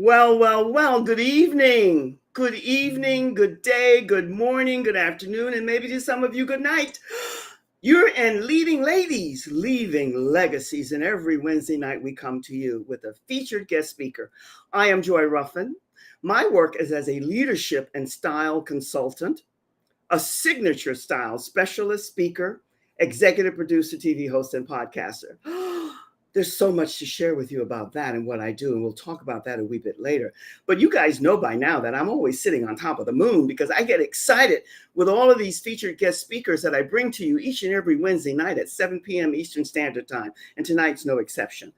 Well. Good evening. Good evening, good day, good morning, good afternoon, and maybe to some of you, good night. You're in Leading Ladies, Leaving Legacies, and every Wednesday night we come to you with a featured guest speaker. I am Joy Ruffin. My work is as a leadership and style consultant, a signature style specialist speaker, executive producer, TV host, and podcaster. There's so much to share with you about that and what I do, and we'll talk about that a wee bit later. But you guys know by now that I'm always sitting on top of the moon because I get excited with all of these featured guest speakers that I bring to you each and every Wednesday night at 7 p.m. Eastern Standard Time, and tonight's no exception.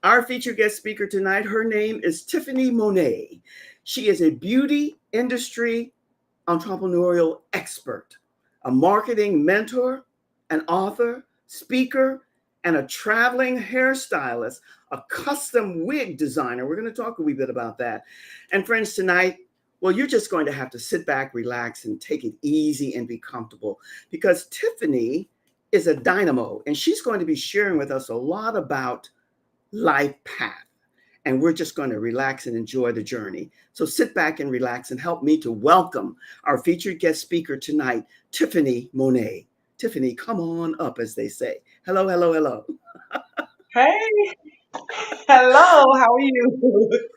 Our featured guest speaker tonight, her name is Tiffany Moneak. She is a beauty industry entrepreneurial expert, a marketing mentor, an author, speaker, and a traveling hairstylist, a custom wig designer. We're going to talk a wee bit about that. And friends, tonight, well, you're just going to have to sit back, relax, and take it easy and be comfortable because Tiffany is a dynamo and she's going to be sharing with us a lot about life path. And we're just going to relax and enjoy the journey. So sit back and relax and help me to welcome our featured guest speaker tonight, Tiffany Moneak. Tiffany, come on up, as they say. Hello. Hey, hello, how are you?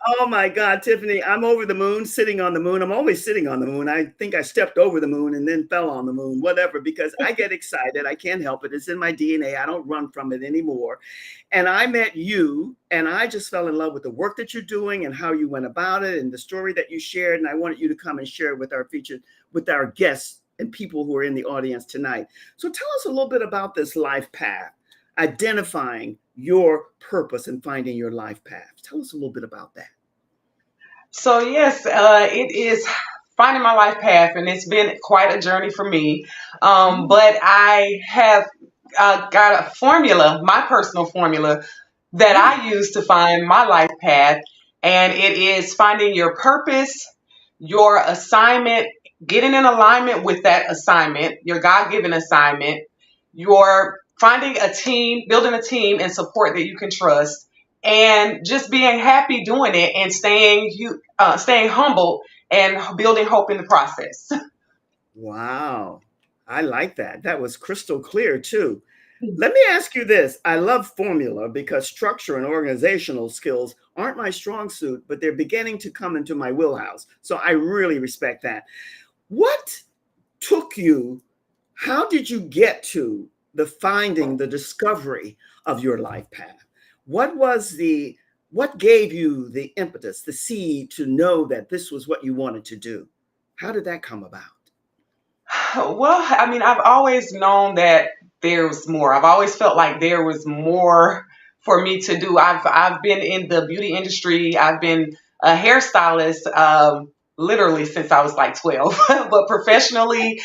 Oh my God, Tiffany, I'm over the moon, sitting on the moon. I'm always sitting on the moon. I think I stepped over the moon and then fell on the moon, whatever, because I get excited. I can't help it. It's in my DNA. I don't run from it anymore. And I met you and I just fell in love with the work that you're doing and how you went about it and the story that you shared. And I wanted you to come and share with with our guests and people who are in the audience tonight. So tell us a little bit about this life path, identifying your purpose and finding your life path. Tell us a little bit about that. So, yes, it is finding my life path, and it's been quite a journey for me. But I have got a formula, my personal formula, that I use to find my life path, and it is finding your purpose, your assignment, getting in alignment with that assignment, your God given assignment, your finding a team, building a team and support that you can trust, and just being happy doing it and staying humble and building hope in the process. Wow. I like that. That was crystal clear, too. Let me ask you this. I love formula because structure and organizational skills aren't my strong suit, but they're beginning to come into my wheelhouse. So I really respect that. What took you, how did you get to the discovery of your life path? What gave you the impetus, the seed to know that this was what you wanted to do? How did that come about? Well, I mean, I've always known that there's more. I've always felt like there was more for me to do. I've been in the beauty industry. I've been a hairstylist literally since I was like 12, but professionally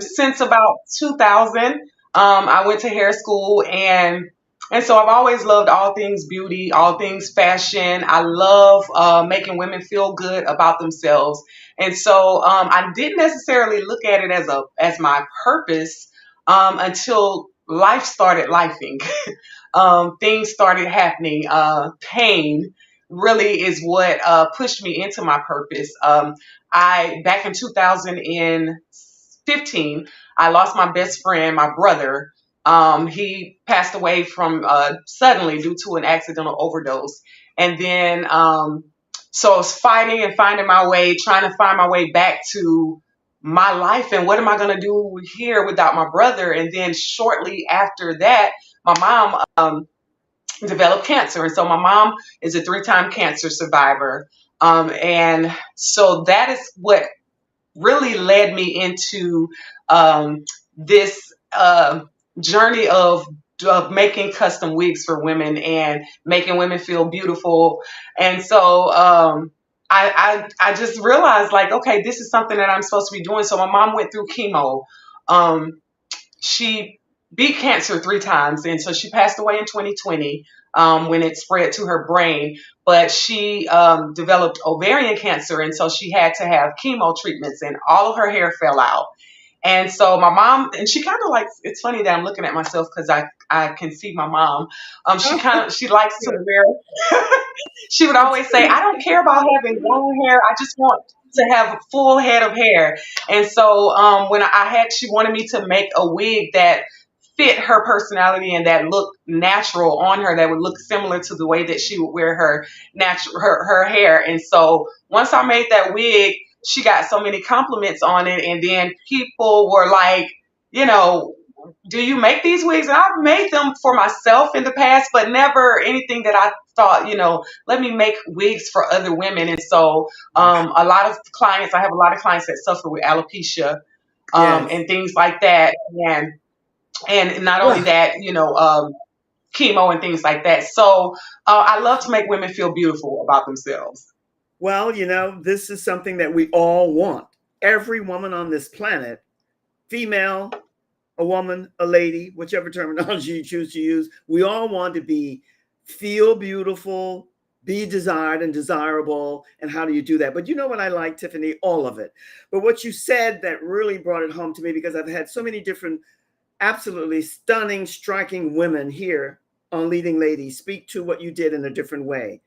since about 2000. I went to hair school and so I've always loved all things beauty, all things fashion. I love making women feel good about themselves. And so I didn't necessarily look at it as my purpose until life started lifing. Things started happening. Pain really is what pushed me into my purpose. I back in 2015, I lost my best friend, my brother. He passed away from suddenly due to an accidental overdose, and then so I was fighting and finding my way, trying to find my way back to my life and what am I going to do here without my brother? And then shortly after that, my mom developed cancer. And so my mom is a 3-time cancer survivor. And so that is what really led me into this journey of making custom wigs for women and making women feel beautiful. And so I just realized like, okay, this is something that I'm supposed to be doing. So my mom went through chemo. She beat cancer 3 times. And so she passed away in 2020 when it spread to her brain. But she developed ovarian cancer. And so she had to have chemo treatments and all of her hair fell out. And so my mom, and she kind of like, it's funny that I'm looking at myself because I can see my mom. Oh, She likes to good. wear, she would That's always say, I don't care about having long hair. I just want to have a full head of hair. And so when she wanted me to make a wig that fit her personality and that looked natural on her, that would look similar to the way that she would wear her her hair. And so once I made that wig, she got so many compliments on it, and then people were like, you know, do you make these wigs? And I've made them for myself in the past, but never anything that I thought, let me make wigs for other women. And so a lot of clients, I have a lot of clients that suffer with alopecia yes. and things like that. And not only Well, that, chemo and things like that. So I love to make women feel beautiful about themselves. well, this is something that we all want. Every woman on this planet, female, a woman, a lady, whichever terminology you choose to use, we all want to feel beautiful, be desired and desirable. And how do you do that? But you know what I like, Tiffany? All of it. But what you said that really brought it home to me, because I've had so many different absolutely stunning, striking women here on Leading Ladies speak to what you did in a different way.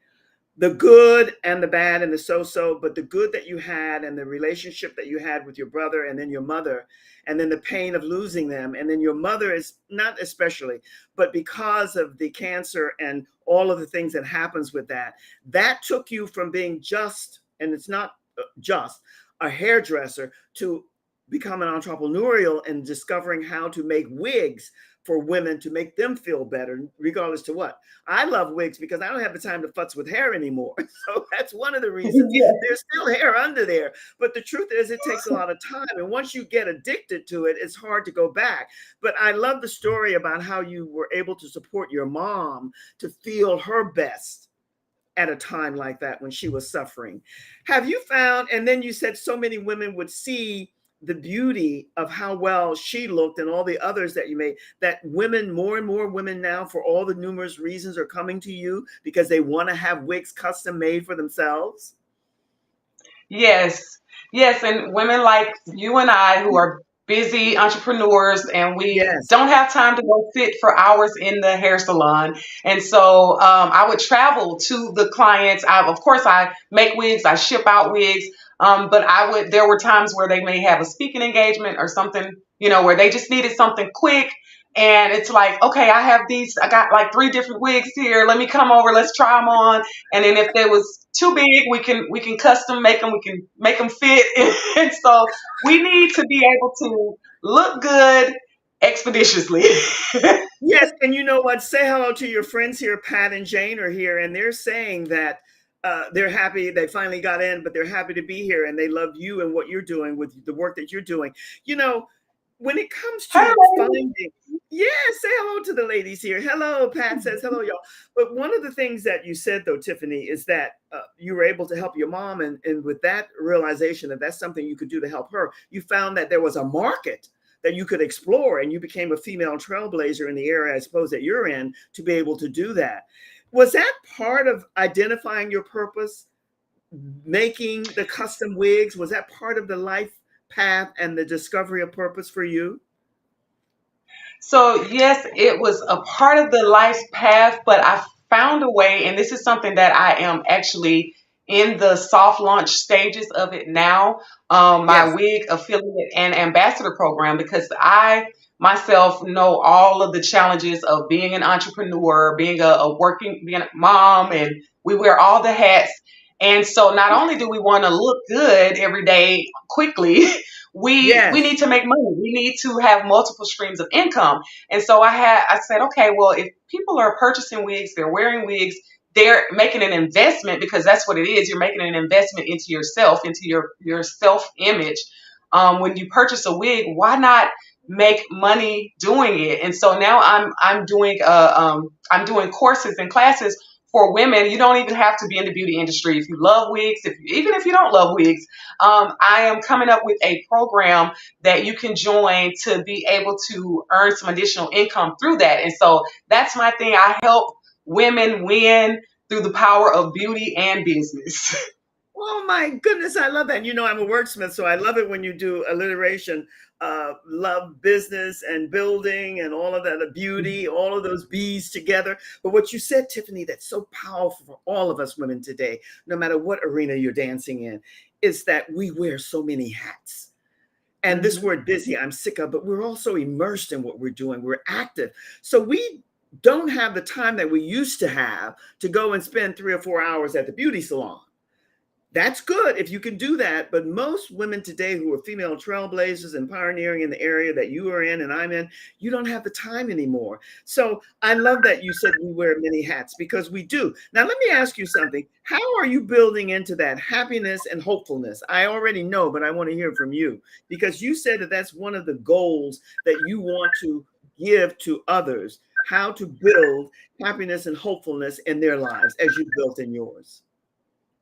The good and the bad and the so-so, but the good that you had and the relationship that you had with your brother and then your mother, and then the pain of losing them. And then your mother is not especially, but because of the cancer and all of the things that happens with that, that took you from being just, and it's not just a hairdresser, to become an entrepreneurial and discovering how to make wigs for women to make them feel better, regardless to what. I love wigs because I don't have the time to futz with hair anymore. So that's one of the reasons. Yeah. There's still hair under there. But the truth is, it takes a lot of time. And once you get addicted to it, it's hard to go back. But I love the story about how you were able to support your mom to feel her best at a time like that when she was suffering. Have you found, and then you said so many women would see the beauty of how well she looked and all the others that you made, that women, more and more women now, for all the numerous reasons, are coming to you because they want to have wigs custom made for themselves? Yes, yes, and women like you and I who are busy entrepreneurs and we Yes. don't have time to go sit for hours in the hair salon. And so I would travel to the clients. Of course, I make wigs, I ship out wigs, but there were times where they may have a speaking engagement or something, where they just needed something quick. And it's like, okay, I got like 3 different wigs here. Let me come over, let's try them on. And then if they was too big, we can custom make them. We can make them fit. And so we need to be able to look good expeditiously. Yes, and you know what? Say hello to your friends here. Pat and Jane are here, and they're saying that they're happy they finally got in, but they're happy to be here, and they love you and what you're doing with the work that you're doing. You know, when it comes Hey, to finding, yeah, say hello to the ladies here. Hello, Pat says hello, y'all. But one of the things that you said, though, Tiffany, is that you were able to help your mom, and with that realization that that's something you could do to help her, you found that there was a market that you could explore, and you became a female trailblazer in the area, I suppose, that you're in, to be able to do that. Was that part of identifying your purpose, making the custom wigs? Was that part of the life path and the discovery of purpose for you? so yes, it was a part of the life path, but I found a way, and this is something that I am actually in the soft launch stages of it now. My Yes. wig affiliate and ambassador program, because I myself know all of the challenges of being an entrepreneur, being a mom, and we wear all the hats. And so not only do we want to look good every day quickly, we need Yes. to make money. We need to have multiple streams of income. And so I said, okay, well, if people are purchasing wigs, they're wearing wigs, they're making an investment, because that's what it is. You're making an investment into yourself, into your self image. When you purchase a wig, why not make money doing it? And so now I'm doing courses and classes for women. You don't even have to be in the beauty industry. If you love wigs, even if you don't love wigs, I am coming up with a program that you can join to be able to earn some additional income through that. And so that's my thing. I help women win through the power of beauty and business. Oh my goodness, I love that. You know, I'm a wordsmith, so I love it when you do alliteration. Love business and building and all of that, the beauty, all of those bees together. But what you said, Tiffany, that's so powerful for all of us women today, no matter what arena you're dancing in, is that we wear so many hats. And this Mhm. word busy, I'm sick of, but we're also immersed in what we're doing. We're active. So we don't have the time that we used to have to go and spend 3 or 4 hours at the beauty salon. That's good if you can do that. But most women today who are female trailblazers and pioneering in the area that you are in and I'm in, you don't have the time anymore. So I love that you said we wear many hats because we do. Now, let me ask you something. How are you building into that happiness and hopefulness? I already know, but I want to hear from you because you said that that's one of the goals that you want to give to others, how to build happiness and hopefulness in their lives as you built in yours,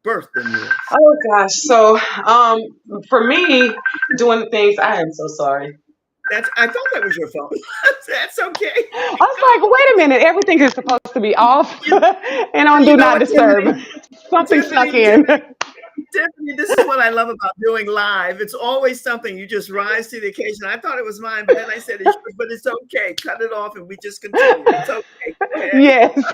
birthed in yours. Oh gosh. So for me, doing the things I am so sorry. That's I thought that was your phone. That's okay. I was like, wait a minute, everything is supposed to be off You, and on you do know not what, disturb. Tiffany? Something Tiffany, snuck in. Tiffany, this is what I love about doing live. It's always something you just rise to the occasion. I thought it was mine, but then I said it's yours, but it's okay. Cut it off and we just continue. It's okay. Go ahead. Yes.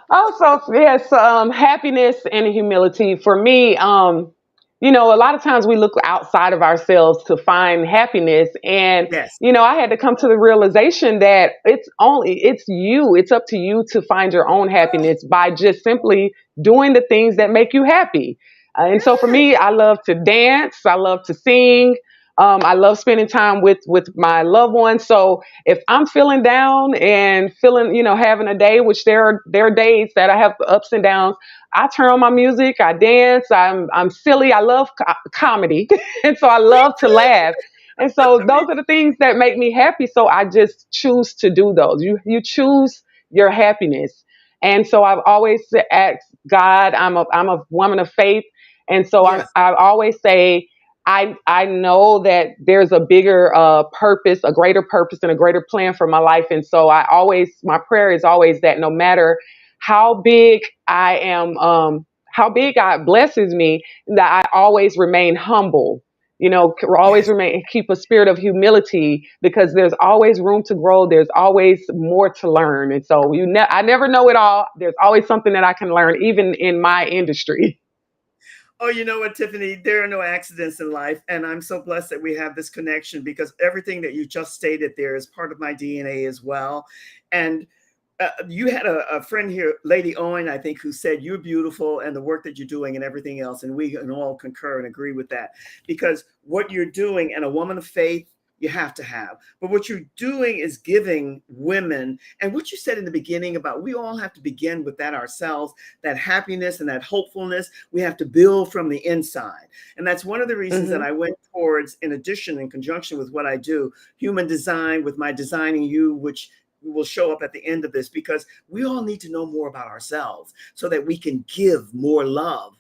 Also, yes, happiness and humility. For me, a lot of times we look outside of ourselves to find happiness. And, Yes. I had to come to the realization that it's you. It's up to you to find your own happiness by just simply doing the things that make you happy. And so for Yes. me, I love to dance. I love to sing. I love spending time with my loved ones. So if I'm feeling down and feeling, having a day, which there are days that I have ups and downs, I turn on my music, I dance, I'm silly, I love comedy, and so I Me love to laugh. And so too. those are the things that make me happy. So I just choose to do those. You choose your happiness. And so I've always asked God. I'm a woman of faith, and so Yes. I always say I know that there's a bigger purpose, a greater purpose, and a greater plan for my life. And so my prayer is always that no matter how big I am, how big God blesses me, that I always remain humble. Always Yes. remain, keep a spirit of humility because there's always room to grow. There's always more to learn. And so I never know it all. There's always something that I can learn, even in my industry. Oh, you know what, Tiffany? There are no accidents in life. And I'm so blessed that we have this connection because everything that you just stated there is part of my DNA as well. And you had a friend here, Lady Owen, I think, who said you're beautiful and the work that you're doing and everything else. And we can all concur and agree with that because what you're doing and a woman of faith, you have to have. But what you're doing is giving women, and what you said in the beginning about we all have to begin with that ourselves, that happiness and that hopefulness. We have to build from the inside. And that's one of the reasons that Hmm. I went towards, in addition, in conjunction with what I do, human design with my Designing You, which will show up at the end of this because we all need to know more about ourselves so that we can give more love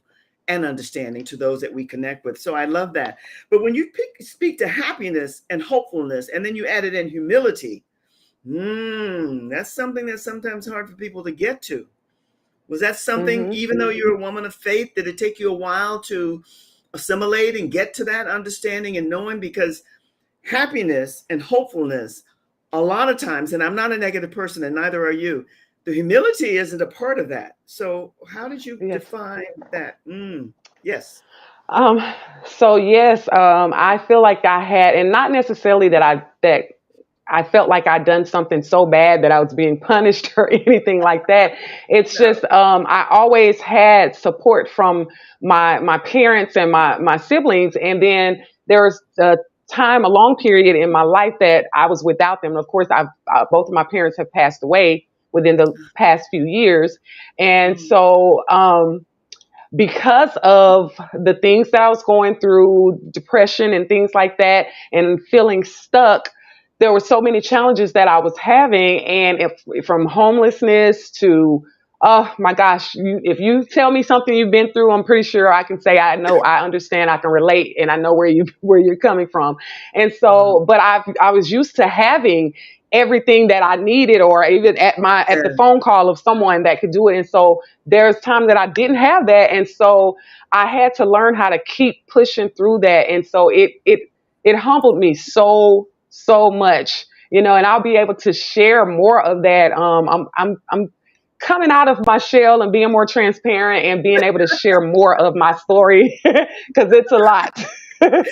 and understanding to those that we connect with. So I love that. But when you speak to happiness and hopefulness, and then you added in humility, that's something that's sometimes hard for people to get to. Was that something, Hmm. even though you're a woman of faith, did it take you a while to assimilate and get to that understanding and knowing? Because happiness and hopefulness, a lot of times, and I'm not a negative person, and neither are you, the humility isn't a part of that. So, how did you Yes. define that? Yes. Um, so yes, I feel like I had, and not necessarily that I felt like I'd done something so bad that I was being punished or anything like that. It's No. just I always had support from my parents and my siblings, and then there was a long period in my life that I was without them. And of course, both of my parents have passed away within the past few years, and Mm, so. Because of the things that I was going through, depression and things like that, and feeling stuck, there were so many challenges that I was having. And from homelessness to, oh my gosh, if you tell me something you've been through, I'm pretty sure I can say I know, I understand, I can relate, and I know where you're coming from. And uh-huh. so, but I was used to having everything that I needed, or even at the Yeah. phone call of someone that could do it. And so there's time that I didn't have that. And so I had to learn how to keep pushing through that. And so it humbled me so much, and I'll be able to share more of that. I'm coming out of my shell and being more transparent and being able to share more of my story because it's a lot. It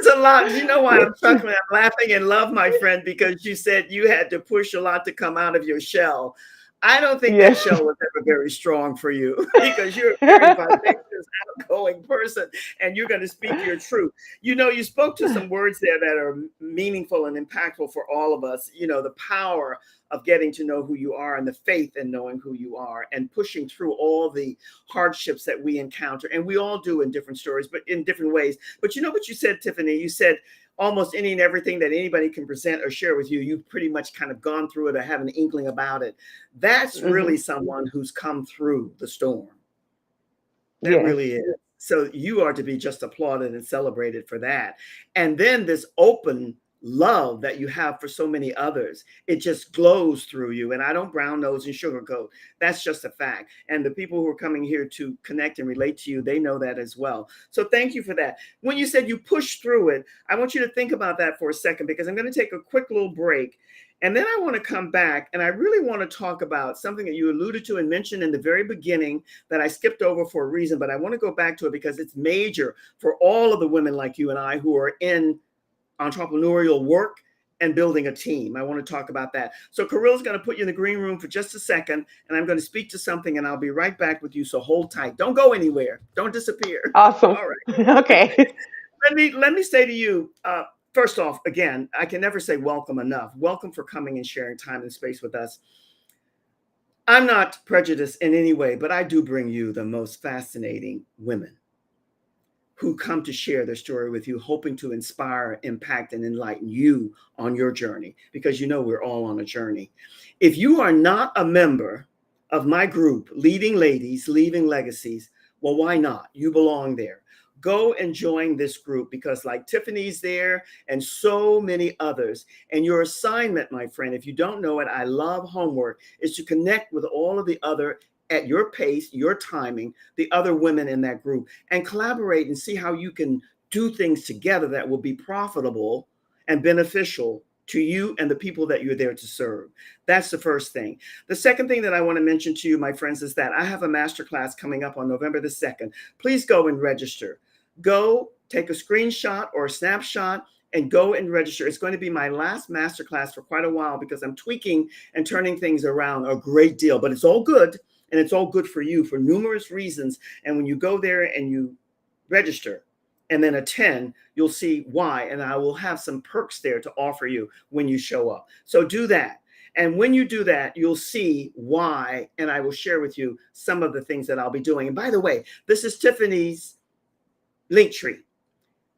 is a lot. You know why Yeah. I'm chuckling? I'm laughing in love, my friend, because you said you had to push a lot to come out of your shell. I don't think that Yes. shell was ever very strong for you because you're a very vivacious, outgoing person and you're going to speak your truth. You spoke to some words there that are meaningful and impactful for all of us. The power of getting to know who you are and the faith in knowing who you are and pushing through all the hardships that we encounter. And we all do in different stories, but in different ways. But you know what you said, Tiffany? You said almost any and everything that anybody can present or share with you, you've pretty much kind of gone through it or have an inkling about it. That's really Hmm. someone who's come through the storm. That Yes. really is. So you are to be just applauded and celebrated for that. And then this open love that you have for so many others, it just glows through you. And I don't brown nose and sugarcoat. That's just a fact. And the people who are coming here to connect and relate to you, they know that as well. So thank you for that. When you said you pushed through it, I want you to think about that for a second because I'm going to take a quick little break. And then I want to come back and I really want to talk about something that you alluded to and mentioned in the very beginning that I skipped over for a reason, but I want to go back to it because it's major for all of the women like you and I who are in entrepreneurial work and building a team. I want to talk about that. So Carill's going to put you in the green room for just a second, and I'm going to speak to something, and I'll be right back with you. So hold tight. Don't go anywhere. Don't disappear. Awesome. All right. Okay. Let me say to you, first off, again, I can never say welcome enough. Welcome for coming and sharing time and space with us. I'm not prejudiced in any way, but I do bring you the most fascinating women who come to share their story with you, hoping to inspire, impact, and enlighten you on your journey, because we're all on a journey. If you are not a member of my group, Leading Ladies, Leaving Legacies, well, why not? You belong there. Go and join this group because like Tiffany's there and so many others. And your assignment, my friend, if you don't know it, I love homework, is to connect with all of the other at your pace, your timing, the other women in that group and collaborate and see how you can do things together that will be profitable and beneficial to you and the people that you're there to serve. That's the first thing. The second thing that I want to mention to you, my friends, is that I have a masterclass coming up on November the 2nd. Please go and register. Go take a screenshot or a snapshot and go and register. It's going to be my last masterclass for quite a while because I'm tweaking and turning things around a great deal, but it's all good. And it's all good for you for numerous reasons. And when you go there and you register and then attend, you'll see why. And I will have some perks there to offer you when you show up. So do that. And when you do that, you'll see why. And I will share with you some of the things that I'll be doing. And by the way, this is Tiffany's link tree.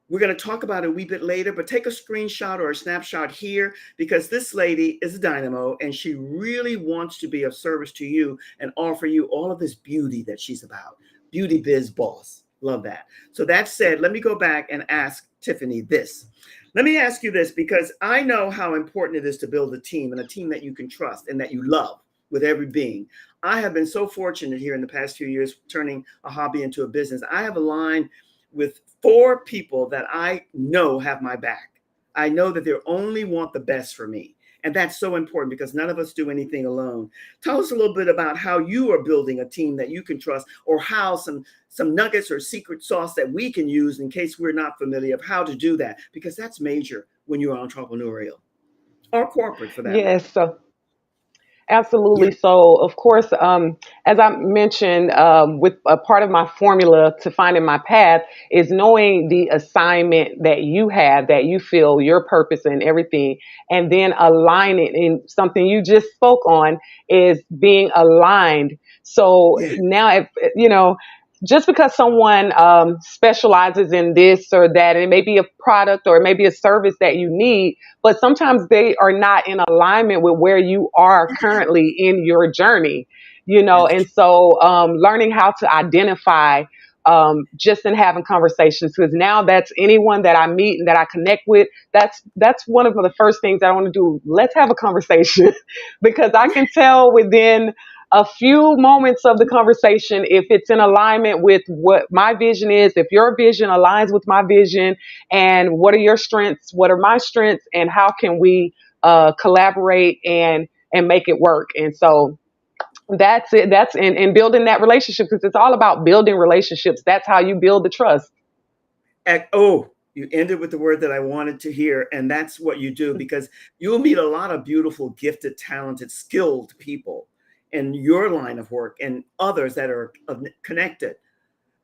We're going to talk about it a wee bit later, but take a screenshot or a snapshot here because this lady is a dynamo and she really wants to be of service to you and offer you all of this beauty that she's about. Beauty biz boss. Love that. So that said, let me go back and ask Tiffany this. Let me ask you this because I know how important it is to build a team and a team that you can trust and that you love with every being. I have been so fortunate here in the past few years turning a hobby into a business. I have aligned with 4 people that I know have my back. I know that they only want the best for me. And that's so important because none of us do anything alone. Tell us a little bit about how you are building a team that you can trust or how some nuggets or secret sauce that we can use in case we're not familiar of how to do that, because that's major when you're entrepreneurial or corporate for that matter. Yes. So Yeah. absolutely. So, of course, as I mentioned, with a part of my formula to finding my path is knowing the assignment that you have, that you feel your purpose and everything, and then align it. And something you just spoke on is being aligned. So Yeah. now, if just because someone specializes in this or that, and it may be a product or it may be a service that you need, but sometimes they are not in alignment with where you are currently in your journey, That's and true. so learning how to identify just in having conversations. Because now that's anyone that I meet and that I connect with. That's one of the first things I want to do. Let's have a conversation because I can tell within a few moments of the conversation if it's in alignment with what my vision is, if your vision aligns with my vision, and what are your strengths, what are my strengths, and how can we collaborate and make it work. And so that's it. That's in building that relationship, because it's all about building relationships. That's how you build the trust. Oh, you ended with the word that I wanted to hear, and that's what you do, because you'll meet a lot of beautiful, gifted, talented, skilled people in your line of work and others that are connected.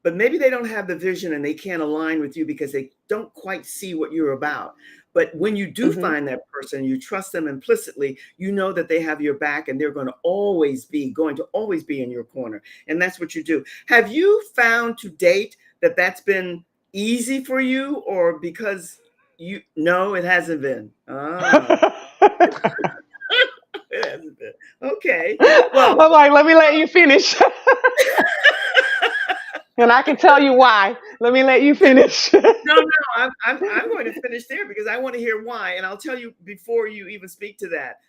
But maybe they don't have the vision and they can't align with you because they don't quite see what you're about. But when you do Mm-hmm. find that person, you trust them implicitly, you know that they have your back and they're going to always be in your corner. And that's what you do. Have you found to date that that's been easy for you, or because no, it hasn't been. It hasn't been. Okay. Well, I'm like, let me let you finish. And I can tell you why. Let me let you finish. no, I'm going to finish there because I want to hear why. And I'll tell you before you even speak to that.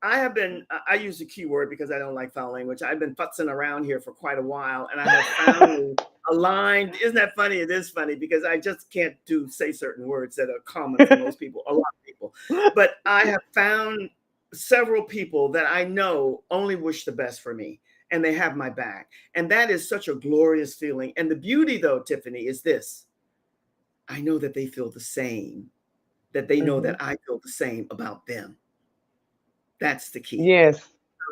I use the keyword because I don't like foul language. I've been futzing around here for quite a while, and I have found aligned. Isn't that funny? It is funny because I just can't say certain words that are common for most people, a lot of people. But I have found several people that I know only wish the best for me, and they have my back. And that is such a glorious feeling. And the beauty, though, Tiffany, is this: I know that they feel the same, that they know Mm-hmm. that I feel the same about them. That's the key. Yes.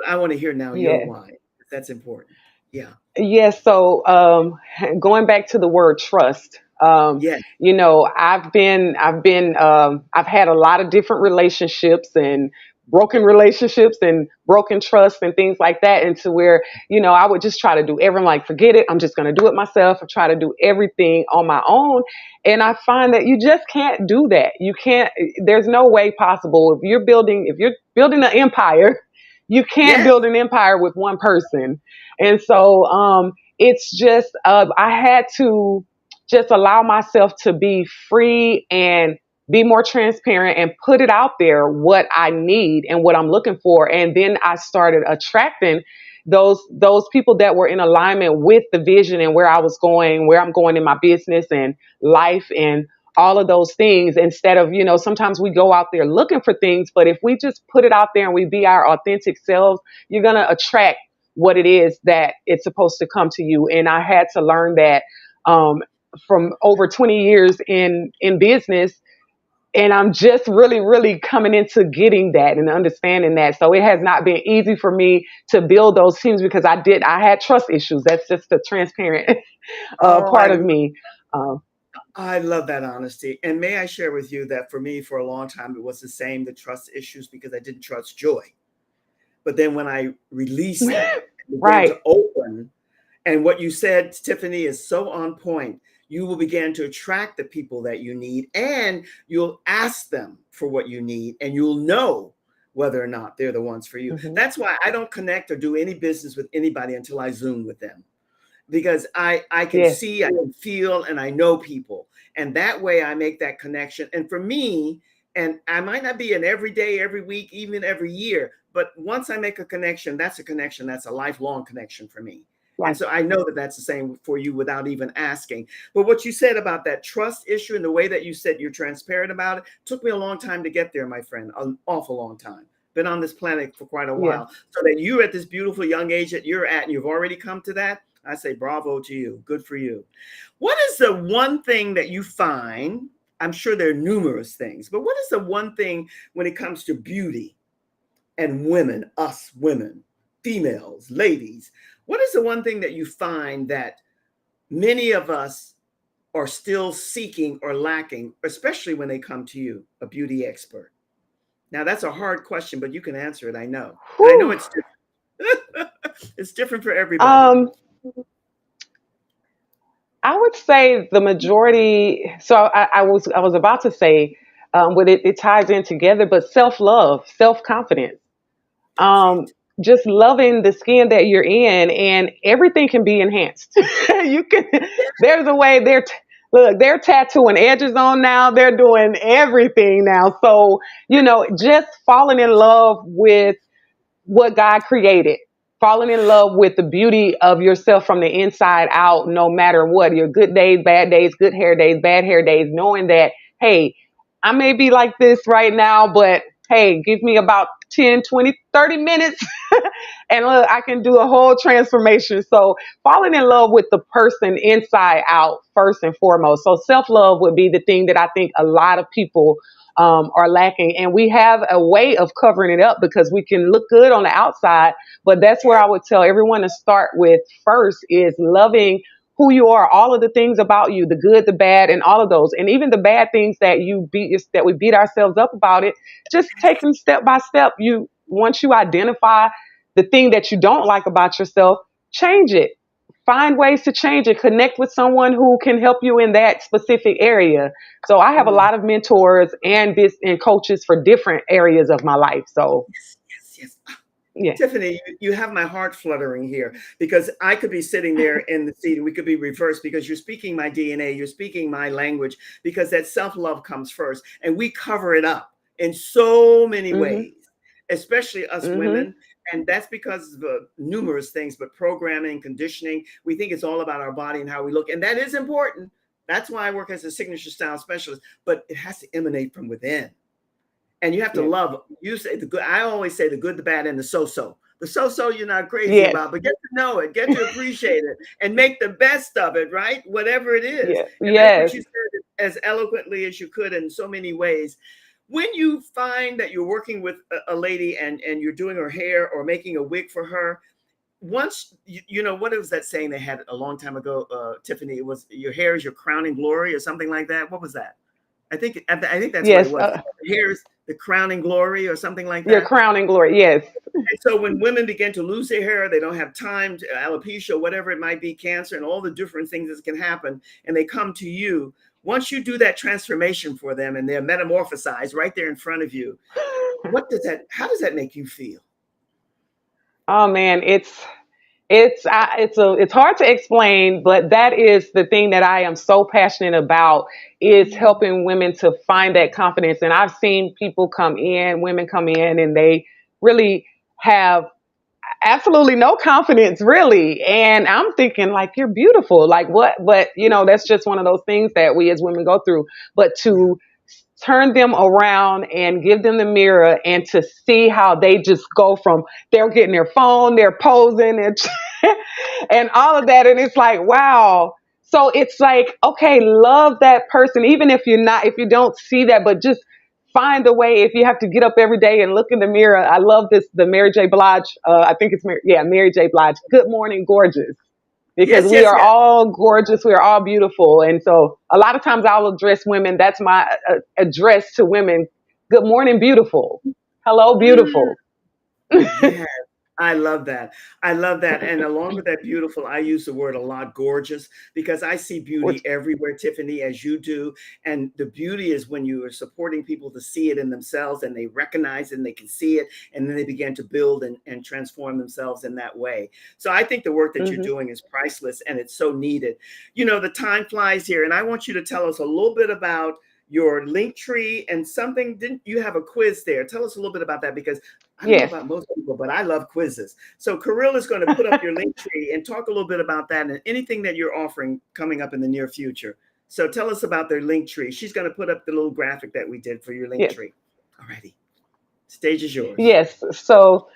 I want to hear now your Yeah. why. That's important. Yeah. Yes. So going back to the word trust, Yes. I've had a lot of different relationships and broken trust and things like that. And to where, I would just try to do everything, like, forget it. I'm just going to do it myself. I try to do everything on my own. And I find that you just can't do that. You can't, there's no way possible. If you're building an empire, you can't Yes. build an empire with one person. And so it's just, I had to just allow myself to be free and be more transparent and put it out there what I need and what I'm looking for. And then I started attracting those people that were in alignment with the vision and where I was going, where I'm going in my business and life and all of those things, instead of, sometimes we go out there looking for things, but if we just put it out there and we be our authentic selves, you're going to attract what it is that it's supposed to come to you. And I had to learn that from over 20 years in business. And I'm just really, really coming into getting that and understanding that. So it has not been easy for me to build those teams because I had trust issues. That's just a transparent Oh, part of me. I love that honesty. And may I share with you that for me, for a long time, it was the same, the trust issues, because I didn't trust joy. But then when I released that and began Right. to open, and what you said, Tiffany, is so on point. You will begin to attract the people that you need, and you'll ask them for what you need, and you'll know whether or not they're the ones for you. Mm-hmm. That's why I don't connect or do any business with anybody until I Zoom with them, because I can Yes. see, I can feel, and I know people. And that way I make that connection. And for me, and I might not be an every day, every week, even every year, but once I make a connection, that's a connection. That's a lifelong connection for me. And Like, so I know that that's the same for you without even asking. But what you said about that trust issue and the way that you said you're transparent about it took me a long time to get there, my friend, an awful long time. Been on this planet for quite a yeah. while. So that you're at this beautiful young age that you're at and you've already come to that, I say bravo to you. Good for you. What is the one thing that you find? I'm sure there are numerous things, but what is the one thing when it comes to beauty and women, us women, females, ladies? What is the one thing that you find that many of us are still seeking or lacking, especially when they come to you, a beauty expert? Now, that's a hard question, but you can answer it, I know. And I know Whew. it's different. It's different for everybody. Um, I would say the majority. So I was about to say, but it ties in together. But self love, self confidence. That's it. just loving the skin that you're in, and everything can be enhanced. You can, there's a way look, they're tattooing edges on now. They're doing everything now. So, just falling in love with what God created, falling in love with the beauty of yourself from the inside out, no matter what, your good days, bad days, good hair days, bad hair days, knowing that, hey, I may be like this right now, but hey, give me about 10, 20, 30 minutes and look, I can do a whole transformation. So falling in love with the person inside out first and foremost. So self-love would be the thing that I think a lot of people are lacking. And we have a way of covering it up because we can look good on the outside. But that's where I would tell everyone to start with first is loving who you are, all of the things about you, the good, the bad, and all of those. And even the bad things that we beat ourselves up about it, just take them step by step. Once you identify the thing that you don't like about yourself, change it. Find ways to change it. Connect with someone who can help you in that specific area. So I have a lot of mentors and coaches for different areas of my life. So yes. yeah. Tiffany, you have my heart fluttering here because I could be sitting there in the seat and we could be reversed because you're speaking my DNA, you're speaking my language, because that self-love comes first and we cover it up in so many ways, especially us women. And that's because of numerous things, but programming, conditioning, we think it's all about our body and how we look. And that is important. That's why I work as a signature style specialist, but it has to emanate from within. And you have to love, you say the good. I always say the good, the bad, and the so-so. The so-so you're not crazy about, but get to know it, get to appreciate it, and make the best of it, right? Whatever it is. And that's what you said as eloquently as you could in so many ways. When you find that you're working with a lady and you're doing her hair or making a wig for her, once, what was that saying they had a long time ago, Tiffany? It was your hair is your crowning glory or something like that. What was that? I think that's what it was. Hair's the crowning glory or something like that. Your crowning glory, yes. And so when women begin to lose their hair, they don't have time to alopecia, whatever it might be, cancer, and all the different things that can happen, and they come to you. Once you do that transformation for them and they're metamorphosized right there in front of you, how does that make you feel? Oh man, it's hard to explain, but that is the thing that I am so passionate about is helping women to find that confidence. And I've seen women come in, and they really have absolutely no confidence, really. And I'm thinking, like, you're beautiful. Like, what? But, that's just one of those things that we as women go through. But to turn them around and give them the mirror and to see how they just go from they're getting their phone, they're posing and all of that. And it's like, wow. So it's like, okay, love that person, even if you don't see that, but just find a way. If you have to get up every day and look in the mirror. I love the Mary J. Blige. I think it's Mary J. Blige. Good morning, gorgeous. Because we are all gorgeous. We are all beautiful. And so a lot of times I'll address women. That's my address to women. Good morning, beautiful. Hello, beautiful. Yeah. I love that. And along with that beautiful, I use the word a lot, gorgeous, because I see beauty everywhere, Tiffany, as you do. And the beauty is when you are supporting people to see it in themselves and they recognize it and they can see it. And then they begin to build and transform themselves in that way. So I think the work that you're doing is priceless and it's so needed. The time flies here. And I want you to tell us a little bit about your link tree and something. Didn't you have a quiz there? Tell us a little bit about that, because I don't know about most people, but I love quizzes. So Kirill is going to put up your link tree and talk a little bit about that and anything that you're offering coming up in the near future. So tell us about their link tree. She's going to put up the little graphic that we did for your link tree. Alrighty. Stage is yours. Yes. So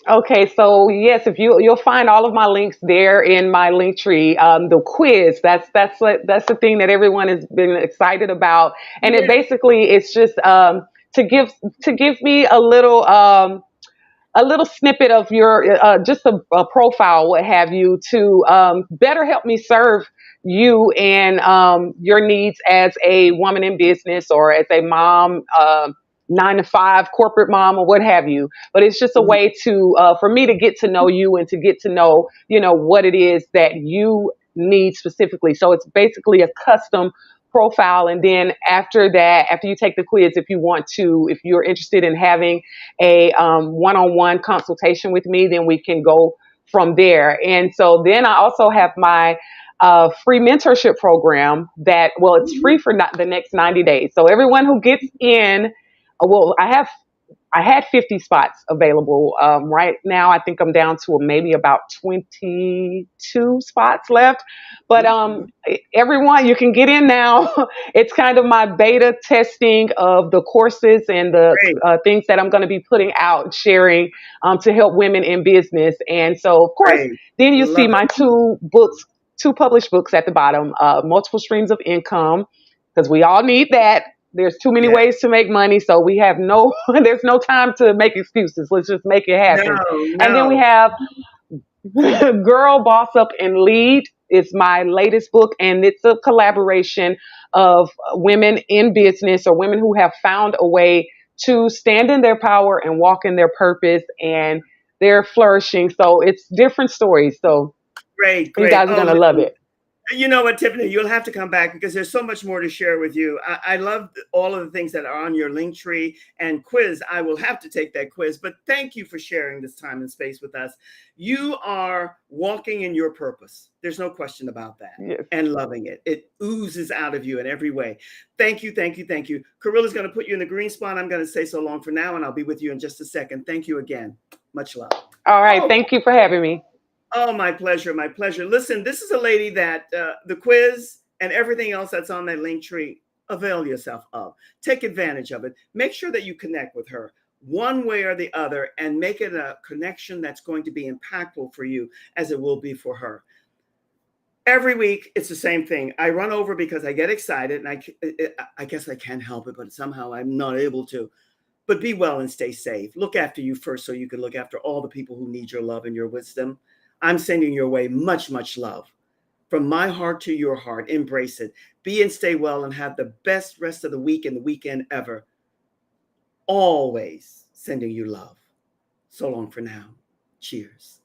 yes, if you'll find all of my links there in my link tree. The quiz, that's the thing that everyone has been excited about, and it's just to give me a little snippet of your just a profile, what have you, to better help me serve you and your needs as a woman in business or as a mom. 9-to-5 corporate mom or what have you, but it's just a way to for me to get to know you and to get to know what it is that you need specifically. So it's basically a custom profile. And then after that, after you take the quiz, if you're interested in having a one-on-one consultation with me, then we can go from there. And so then I also have my free mentorship program it's free for the next 90 days. So everyone who gets in, I had 50 spots available. Right now, I think I'm down to maybe about 22 spots left. But everyone, you can get in now. It's kind of my beta testing of the courses and the things that I'm going to be putting out, sharing to help women in business. And so, of course, then you see my two published books at the bottom, Multiple Streams of Income, because we all need that. There's too many ways to make money, so we have there's no time to make excuses. Let's just make it happen. No. And then we have Girl, Boss Up, and Lead. It's my latest book, and it's a collaboration of women in business or women who have found a way to stand in their power and walk in their purpose, and they're flourishing. So it's different stories. So great. You guys are going to love it. You know what, Tiffany, you'll have to come back because there's so much more to share with you. I love all of the things that are on your link tree and quiz. I will have to take that quiz, but thank you for sharing this time and space with us. You are walking in your purpose. There's no question about that. Yes. And loving it. It oozes out of you in every way. Thank you. Carilla's going to put you in the green spot. I'm going to say so long for now, and I'll be with you in just a second. Thank you again. Much love. All right. Thank you for having me. Oh, my pleasure. Listen, this is a lady that the quiz and everything else that's on that link tree, avail yourself of. Take advantage of it. Make sure that you connect with her one way or the other and make it a connection that's going to be impactful for you as it will be for her. Every week, it's the same thing. I run over because I get excited, and I guess I can't help it, but somehow I'm not able to. But be well and stay safe. Look after you first so you can look after all the people who need your love and your wisdom. I'm sending your way much, much love. From my heart to your heart, embrace it. Be and stay well and have the best rest of the week and the weekend ever. Always sending you love. So long for now. Cheers.